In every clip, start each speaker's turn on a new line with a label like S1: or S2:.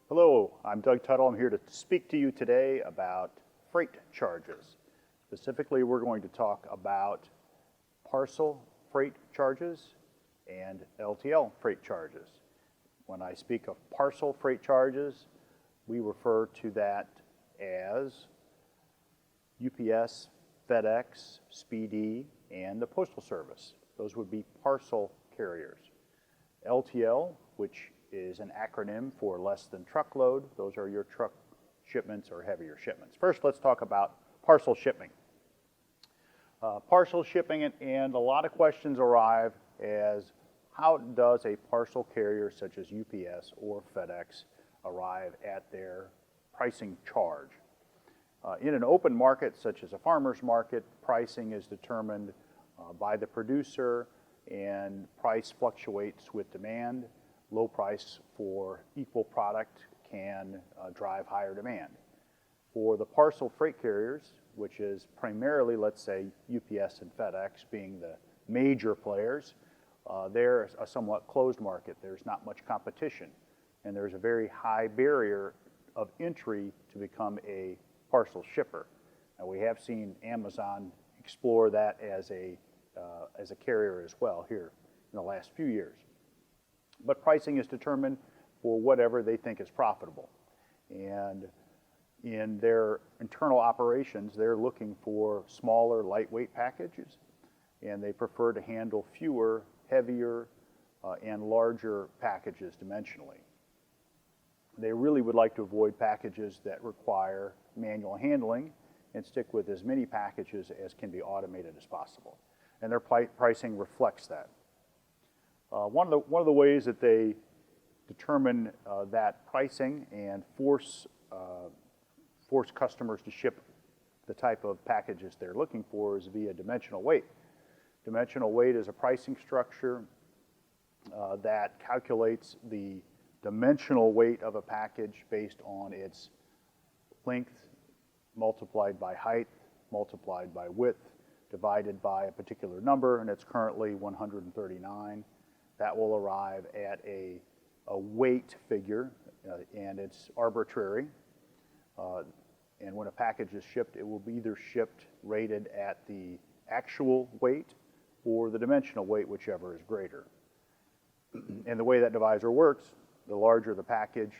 S1: Hello, I'm Doug Tuttle. I'm here to speak to you today about freight charges. Specifically, we're going to talk about parcel freight charges and LTL freight charges. When I speak of parcel freight charges, we refer to that as UPS, FedEx, Speedy, and the Postal Service. Those would be parcel carriers. LTL, which is an acronym for less than truckload. Those are your truck shipments or heavier shipments. First, let's talk about parcel shipping. Parcel shipping, and a lot of questions arrive as how does a parcel carrier such as UPS or FedEx arrive at their pricing charge? In an open market such as a farmer's market, pricing is determined by the producer and price fluctuates with demand. Low price for equal product can drive higher demand. For the parcel freight carriers, which is primarily, let's say, UPS and FedEx being the major players, they're a somewhat closed market. There's not much competition, and there's a very high barrier of entry to become a parcel shipper. Now, we have seen Amazon explore that as a carrier as well here in the last few years. But pricing is determined for whatever they think is profitable. And in their internal operations, they're looking for smaller, lightweight packages, and they prefer to handle fewer, heavier, and larger packages dimensionally. They really would like to avoid packages that require manual handling and stick with as many packages as can be automated as possible. And their pricing reflects that. One of the ways that they determine that pricing and force customers to ship the type of packages they're looking for is via dimensional weight. Dimensional weight is a pricing structure that calculates the dimensional weight of a package based on its length multiplied by height multiplied by width divided by a particular number, and it's currently 139. That will arrive at a weight figure, and it's arbitrary. And when a package is shipped, it will be either shipped rated at the actual weight or the dimensional weight, whichever is greater. And the way that divisor works, the larger the package,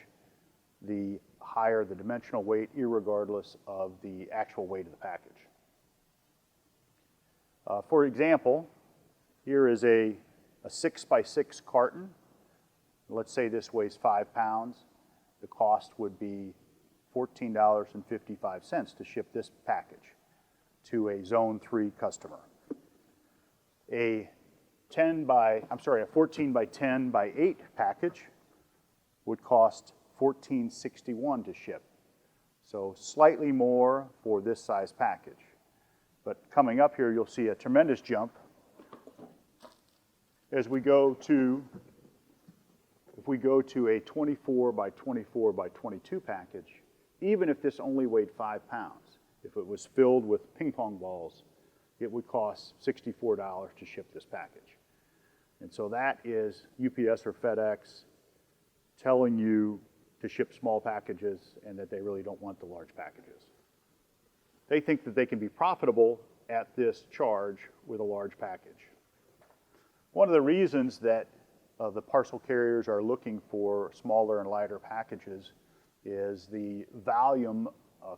S1: the higher the dimensional weight, irregardless of the actual weight of the package. For example, here is a 6x6 carton. Let's say this weighs 5 pounds. The cost would be $14.55 to ship this package to a Zone 3 customer. A 14 by 10 by 8 package would cost $14.61 to ship. So slightly more for this size package. But coming up here, you'll see a tremendous jump as we go to, if we go to a 24 by 24 by 22 package, even if this only weighed 5 pounds, if it was filled with ping pong balls, it would cost $64 to ship this package. And so that is UPS or FedEx telling you to ship small packages and that they really don't want the large packages. They think that they can be profitable at this charge with a large package. One of the reasons that the parcel carriers are looking for smaller and lighter packages is the volume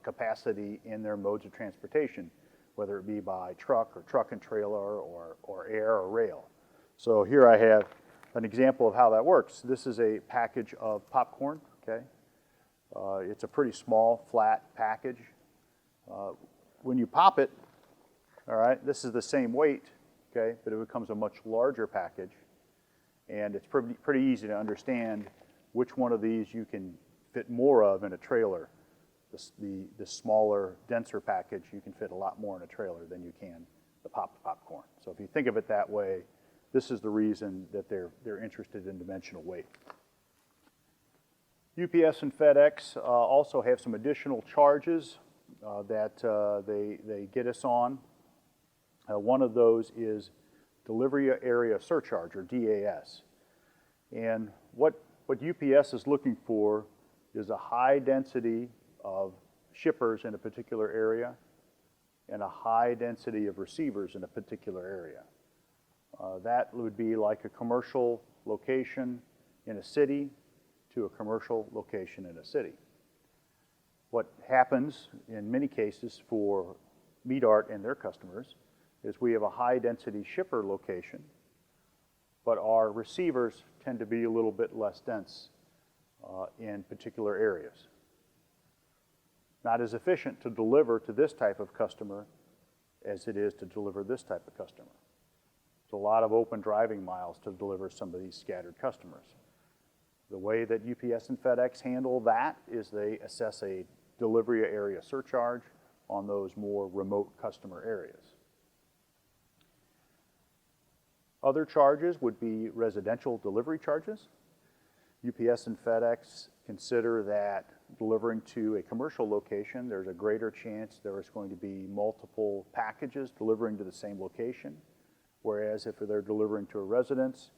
S1: capacity in their modes of transportation, whether it be by truck or truck and trailer or air or rail. So here I have an example of how that works. This is a package of popcorn, okay? It's a pretty small, flat package. When you pop it, all right, this is the same weight, okay, but it becomes a much larger package. And it's pretty easy to understand which one of these you can fit more of in a trailer. The smaller, denser package, you can fit a lot more in a trailer than you can the popped popcorn. So if you think of it that way, this is the reason that they're interested in dimensional weight. UPS and FedEx also have some additional charges that they get us on. One of those is Delivery Area Surcharge, or DAS. And what UPS is looking for is a high density of shippers in a particular area and a high density of receivers in a particular area. That would be like a commercial location in a city to a commercial location in a city. What happens in many cases for Medart and their customers is we have a high density shipper location, but our receivers tend to be a little bit less dense in particular areas. Not as efficient to deliver to this type of customer as it is to deliver this type of customer. It's a lot of open driving miles to deliver some of these scattered customers. The way that UPS and FedEx handle that is they assess a delivery area surcharge on those more remote customer areas. Other charges would be residential delivery charges. UPS and FedEx consider that delivering to a commercial location, there's a greater chance there is going to be multiple packages delivering to the same location, whereas if they're delivering to a residence,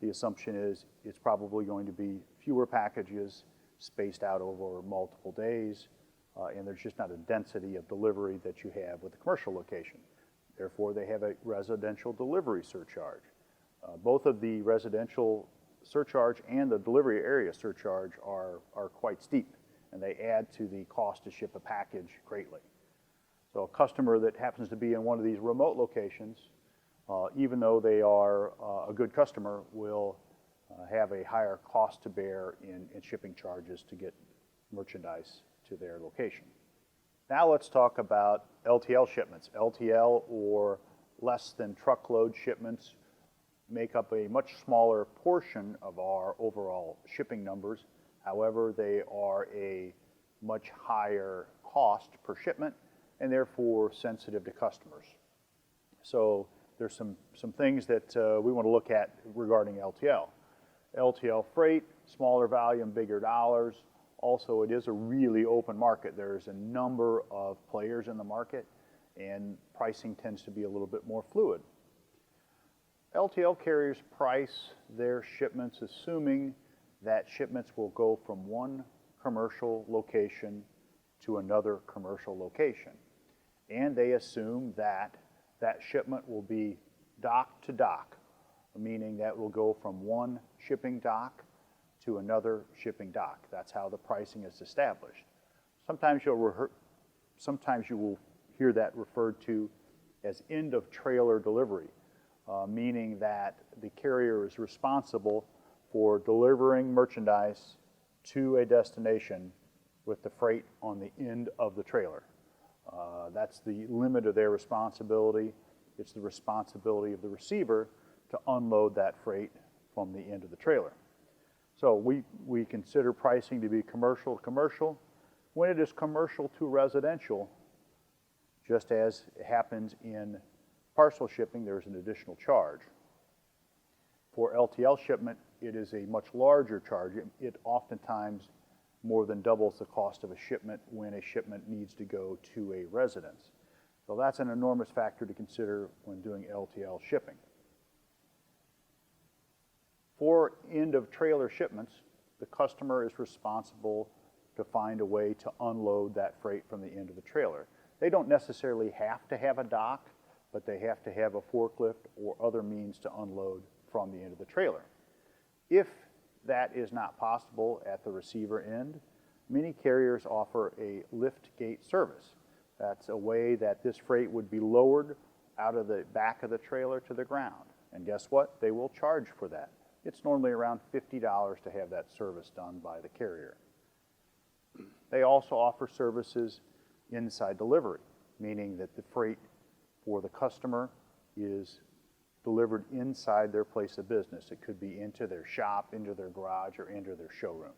S1: the assumption is it's probably going to be fewer packages spaced out over multiple days, and there's just not a density of delivery that you have with a commercial location. Therefore, they have a residential delivery surcharge. Both of the residential surcharge and the delivery area surcharge are quite steep, and they add to the cost to ship a package greatly. So a customer that happens to be in one of these remote locations, even though they are a good customer, will have a higher cost to bear in shipping charges to get merchandise to their location. Now let's talk about LTL shipments. LTL, or less than truckload shipments, make up a much smaller portion of our overall shipping numbers. However, they are a much higher cost per shipment and therefore sensitive to customers. So there's some things that we want to look at regarding LTL. LTL Freight, smaller volume, bigger dollars. Also, it is a really open market. There's a number of players in the market, and pricing tends to be a little bit more fluid. LTL carriers price their shipments assuming that shipments will go from one commercial location to another commercial location. And they assume that that shipment will be dock to dock, meaning that will go from one shipping dock to another shipping dock. That's how the pricing is established. Sometimes you will hear that referred to as end of trailer delivery, meaning that the carrier is responsible for delivering merchandise to a destination with the freight on the end of the trailer. That's the limit of their responsibility. It's the responsibility of the receiver to unload that freight from the end of the trailer. So we consider pricing to be commercial to commercial. When it is commercial to residential, just as it happens in parcel shipping, there's an additional charge. For LTL shipment, it is a much larger charge. It oftentimes more than doubles the cost of a shipment when a shipment needs to go to a residence. So that's an enormous factor to consider when doing LTL shipping. For end of trailer shipments, the customer is responsible to find a way to unload that freight from the end of the trailer. They don't necessarily have to have a dock, but they have to have a forklift or other means to unload from the end of the trailer. If that is not possible at the receiver end, many carriers offer a lift gate service. That's a way that this freight would be lowered out of the back of the trailer to the ground. And guess what? They will charge for that. It's normally around $50 to have that service done by the carrier. They also offer services inside delivery, meaning that the freight for the customer is delivered inside their place of business. It could be into their shop, into their garage, or into their showroom.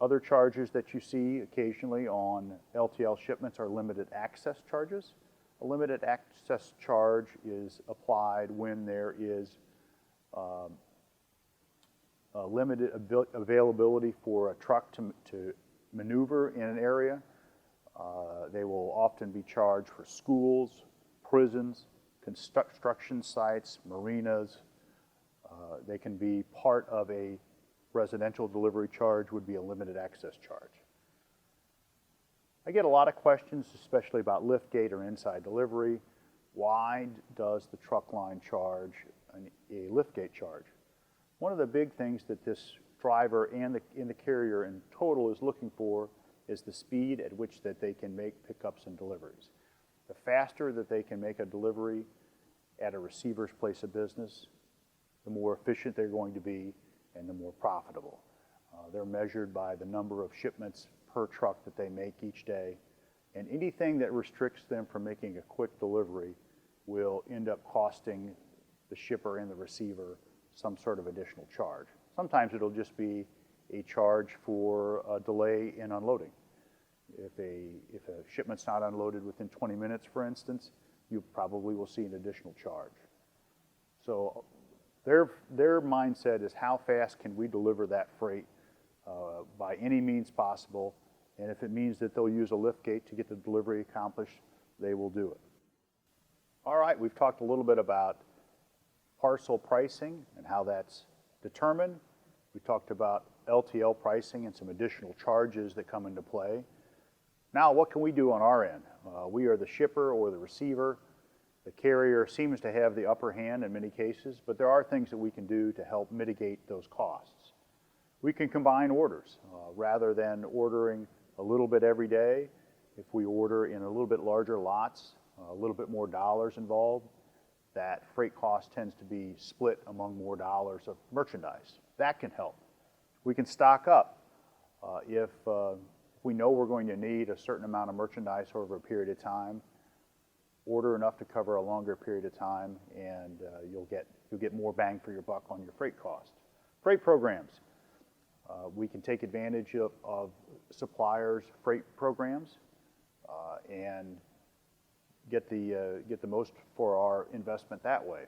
S1: Other charges that you see occasionally on LTL shipments are limited access charges. A limited access charge is applied when there is a limited availability for a truck to maneuver in an area. They will often be charged for schools, prisons, construction sites, marinas. They can be part of a residential delivery charge would be a limited access charge. I get a lot of questions, especially about liftgate or inside delivery. Why does the truck line charge a liftgate charge? One of the big things that this driver and the carrier in total is looking for is the speed at which that they can make pickups and deliveries. The faster that they can make a delivery at a receiver's place of business, the more efficient they're going to be and the more profitable. They're measured by the number of shipments per truck that they make each day, and anything that restricts them from making a quick delivery will end up costing the shipper and the receiver some sort of additional charge. Sometimes it'll just be a charge for a delay in unloading. If a shipment's not unloaded within 20 minutes, for instance, you probably will see an additional charge. So their mindset is how fast can we deliver that freight by any means possible, and if it means that they'll use a liftgate to get the delivery accomplished, they will do it. All right, we've talked a little bit about parcel pricing and how that's determined. We talked about LTL pricing and some additional charges that come into play. Now, what can we do on our end? We are the shipper or the receiver. The carrier seems to have the upper hand in many cases, but there are things that we can do to help mitigate those costs. We can combine orders. Rather than ordering a little bit every day, if we order in a little bit larger lots, a little bit more dollars involved, that freight cost tends to be split among more dollars of merchandise. That can help. We can stock up. If we know we're going to need a certain amount of merchandise over a period of time, order enough to cover a longer period of time, and you'll get more bang for your buck on your freight cost. Freight programs. We can take advantage of suppliers' freight programs and get the most for our investment that way.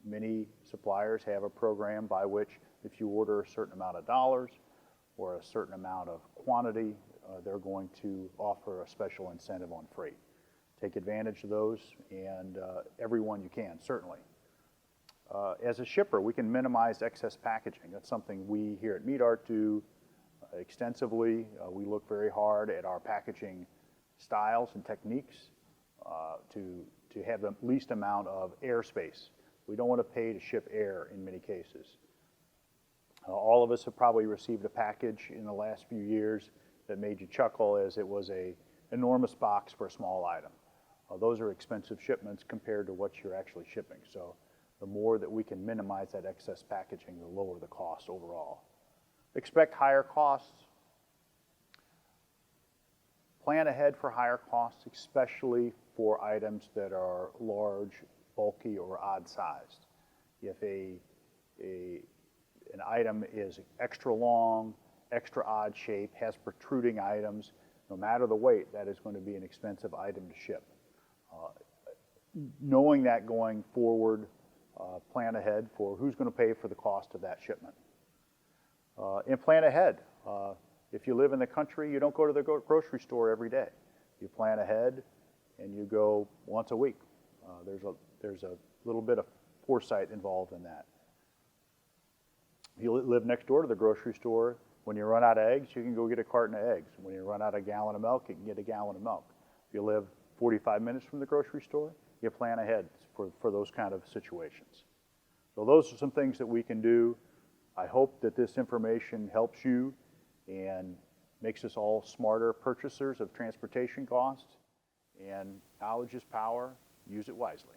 S1: Many suppliers have a program by which if you order a certain amount of dollars or a certain amount of quantity, they're going to offer a special incentive on freight. Take advantage of those, and everyone you can, certainly. As a shipper, we can minimize excess packaging. That's something we here at Medart do extensively. We look very hard at our packaging styles and techniques to have the least amount of airspace. We don't want to pay to ship air in many cases. All of us have probably received a package in the last few years that made you chuckle, as it was an enormous box for a small item. Those are expensive shipments compared to what you're actually shipping. So the more that we can minimize that excess packaging, the lower the cost overall. Expect higher costs. Plan ahead for higher costs, especially for items that are large, bulky, or odd-sized. If an item is extra long, extra odd shape, has protruding items, no matter the weight, that is going to be an expensive item to ship. Knowing that going forward, plan ahead for who's going to pay for the cost of that shipment. And plan ahead. If you live in the country, you don't go to the grocery store every day. You plan ahead and you go once a week. There's a little bit of foresight involved in that. If you live next door to the grocery store, when you run out of eggs, you can go get a carton of eggs. When you run out of a gallon of milk, you can get a gallon of milk. If you live 45 minutes from the grocery store, you plan ahead for those kind of situations. So those are some things that we can do. I hope that this information helps you and makes us all smarter purchasers of transportation costs. And knowledge is power. Use it wisely.